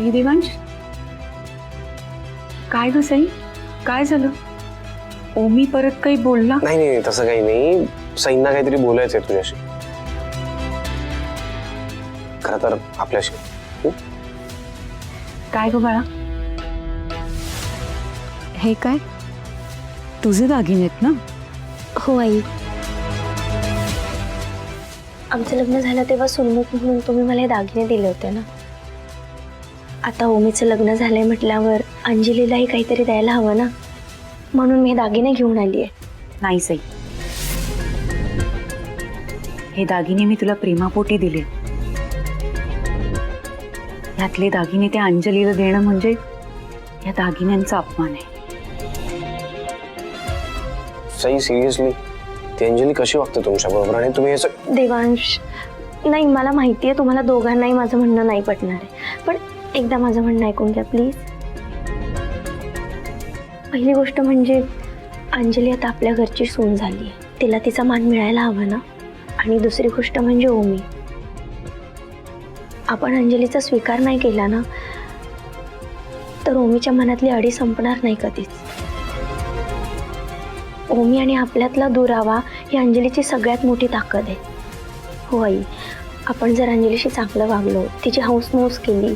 आई देवांश, काय ग सई, काय झालं? ओमी परत काही बोलला? नाही नाही तसं काही नाही, सईंना काहीतरी बोलायचंय तुझ्याशी, खरं तर आपल्याशी. काय ग बाळा? हे काय, तुझे दागिने आहेत ना? हो आई, आमचं लग्न झालं तेव्हा सुनमुख म्हणून तुम्ही मला हे दागिने दिले होते ना. आता ओमीचं लग्न झालंय म्हटल्यावर अंजलीलाही काहीतरी द्यायला हवं ना, म्हणून मी हे दागिने घेऊन आली आहे. नाही सई, हे दागिने मी तुला प्रेमापोटी दिले. यातले दागिने त्या अंजलीला देणं म्हणजे या दागिन्यांचा अपमान आहे. सई सिरियसली, ती अंजली कशी वागते तुमच्या बरोबर आणि तुम्ही हे देवांश, नाही मला माहिती आहे तुम्हाला दोघांनाही माझं म्हणणं नाही पटणार आहे, पण एकदा माझं म्हणणं ऐकून घ्या प्लीज. पहिली गोष्ट म्हणजे अंजली आता आपल्या घरची सून झाली आहे, तिला तिचा मान मिळायला हवा ना. आणि दुसरी गोष्ट म्हणजे ओमी, आपण अंजलीचा स्वीकार नाही केला ना तर ओमीच्या मनातली अडी संपणार नाही कधीच. ओमी आणि आपल्यातला दुरावा ही अंजलीची सगळ्यात मोठी ताकद आहे. हो आई, आपण जर अंजलीशी चांगलं वागलो, तिची हौसमौस केली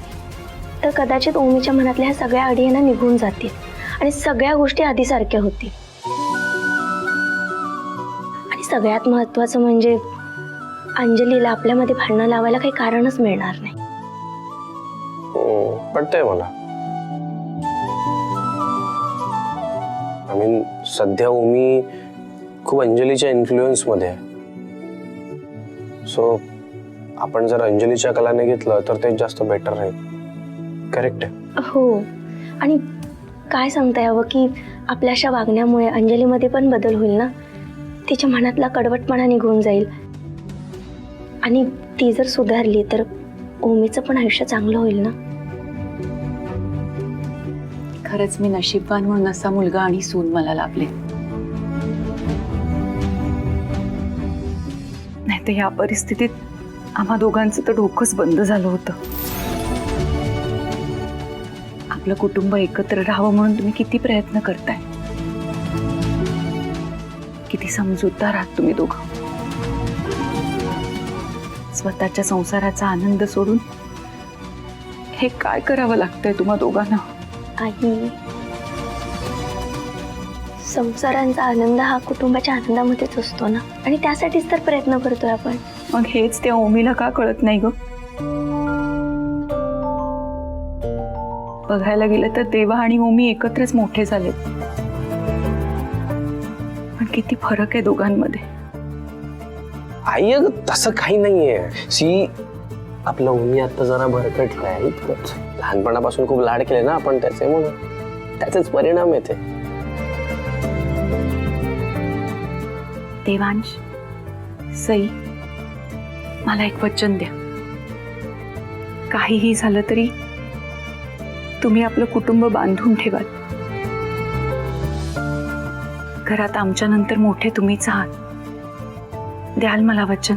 तर कदाचित ओमीच्या मनातल्या ह्या सगळ्या अडी यांना निघून जातील आणि सगळ्या गोष्टी आधीसारख्या होतील. आणि सगळ्यात महत्त्वाचं म्हणजे अंजलीला आपल्यामध्ये भांडणं लावायला काही कारणच मिळणार नाही. पटतंय मला. सध्या ओमी खूप अंजलीच्या इन्फ्लुएन्स मध्ये आहे, सो आपण जर अंजलीच्या कलाने घेतलं तर ते जास्त बेटर राहील. करेक्ट आहे. हो, आणि काय सांगता यावं की आपल्या अशा वागण्यामुळे अंजलीमध्ये पण बदल होईल ना. तिच्या मनातला कडवटपणा निघून जाईल आणि ती जर सुधारली तर ओमीचं पण आयुष्य चांगलं होईल ना. खरंच मी नशीबवान म्हणून असा मुलगा आणि सून मला लाभले. नाही तर ह्या परिस्थितीत आम्हा दोघांचं तर डोकंच बंद झालं होतं. आपलं कुटुंब एकत्र राहावं म्हणून तुम्ही किती प्रयत्न करताय, किती समजूतदार आहात तुम्ही दोघं. स्वतःच्या संसाराचा आनंद सोडून हे काय करावं लागतंय तुम्हा दोघांना? आई, संसारांचा आनंद हा कुटुंबाच्या आनंदामध्येच असतो ना, आणि त्यासाठीच तर प्रयत्न करतोय आपण. मग हेच त्या ओमीला का कळत नाही ग? बघायला गेलं तर देवा आणि ओमी एकत्रच मोठे झाले, पण किती फरक आहे दोघांमध्ये. आई अगं तसं काही नाहीये. सी, आपलं ओमी आता जरा भरकटलाय इतकंच. लहानपणापासून खूप लाड केले ना आपण त्याचे, म्हणून त्याचेच परिणाम येते. देवांश, सई, मला एक वचन द्या. काहीही झालं तरी तुम्ही आपलं कुटुंब बांधून ठेवाल. घरात आमच्या नंतर मोठे तुम्हीच आहात. द्याल मला वचन?